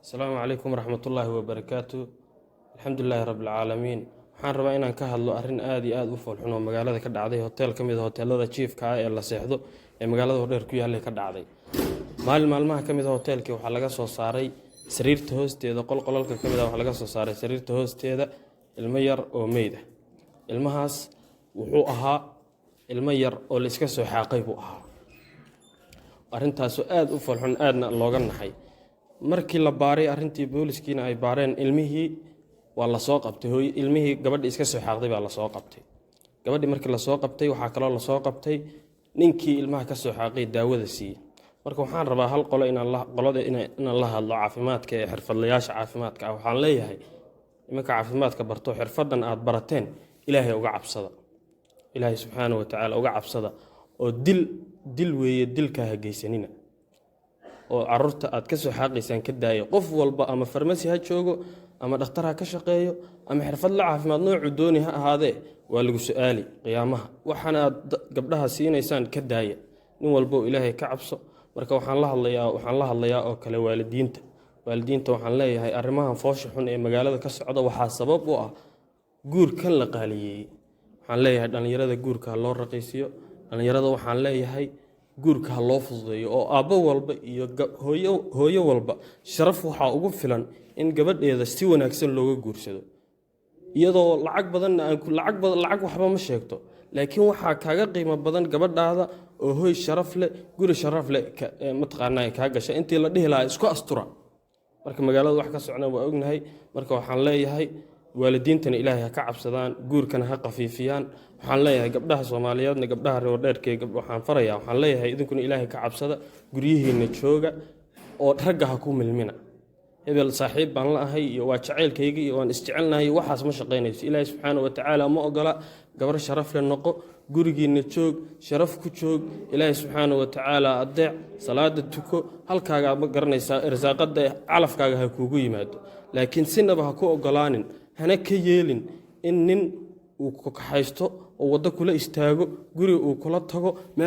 السلام عليكم ورحمة الله وبركاته. الحمد لله رب العالمين. waxaan rabaa inaan ka hadlo arrin aad iyo aad u foolxun oo magaalada ka dhacday hotel kamid ah hoteelada chiefka ah ee la seexdo ee magaalada Hodheer ku yaallay ka dhacday. Maalmaha kamid ah hotelkii waxa laga soo saaray sariirta hoosteeda qolqolka kamid ah waxa laga soo saaray sariirta hoosteeda ilmo yar oo meyd ah. Ilmahaas wuxuu ahaa ilmo yar oo la iska soo xaaqay buu ahaa. Arrintaas aad u foolxun aadna looga naxay. markii la baaray arrintii booliskiina ay baareen ilmihii waa la soo qabtay ilmihii gabadhii iska soo xaaqday baa la soo qabtay gabadhii markii la soo qabtay waxa kale oo la soo qabtay ninkii ilmaha ka soo xaaqay daawada siiyay marka waxaan rabaa hal qolo inaan la hadlo caafimaadka ee xirfadlayaasha caafimaadka waxaan leeyahay imanka caafimaadka barto xirfadan aad barateen ilaahay uga cabsada ilaahay subxaanahu wa ta'aala uga cabsada oo dil weeye dilka ha geysanina oo carruurta aad ka soo xaaqaysaan ka daayo qof walba ama farmasi ha joogo ama dhakhtar ha ka shaqeeyo ama xirfad la caafimaad noocu dooni ha ahaadee waa lagu su'aali qiyaamaha waxana aad gabdhaha siinaysaan ka daaya nin walba oo ilaahay ka cabso marka waxaan la hadlayaa oo kale waalidiinta waxaan leeyahay arrimahan foosha xun ee magaalada ka socda waxaa sabab u ah guurkan la qaaliyay waxaan leeyahay dhalinyarada guurka loo raqiisiyo dhalinyarada waxaan leeyahay guurka loo fududeeyo oo aabbo walba iyo hooyo walba sharaf waxa ugu filan in gabadheeda si wanaagsan looga guursado iyadoo lacag waxba ma sheegto laakiin waxa kaaga qiimo badan gabadhaada oo hooy sharaf leh guri sharaf leh matqaanay ka gashay intii la dhihi lahaa isku astura marka magaalada wax ka socna waa ognahay marka waxaan leeyahay waalidiintana ilaahay ka cabsadaan guurkana ha qafiifiyaan waxaan leeyahay gabdhaha Soomaaliyeedna gabdhaha reer Hodheerkee waxaan farayaa waxaan leeyahay idinkuna ilaahay ka cabsada guriyihiina jooga oo ragga ha ku milmina hebel saaxiib baan la ahay iyo waa jaceylkayga iyo waan isjecelnahay waxaas ma shaqeynayso ilaahay subxaanahu wa ta'aala ma ogola gabar sharaf leh noqo gurigiina joog sharaf ku joog ilaahay subxaanahu wa ta'aala adeec salaada tuko halkaaga ma garanaysaa irsaaqada calafkaaga ha kuugu yimaado laakiin sinaba ha ku ogolaanin hana ka yeelin in nin uu ku kaxaysto oo wada kula istaago guri uu kula tago meel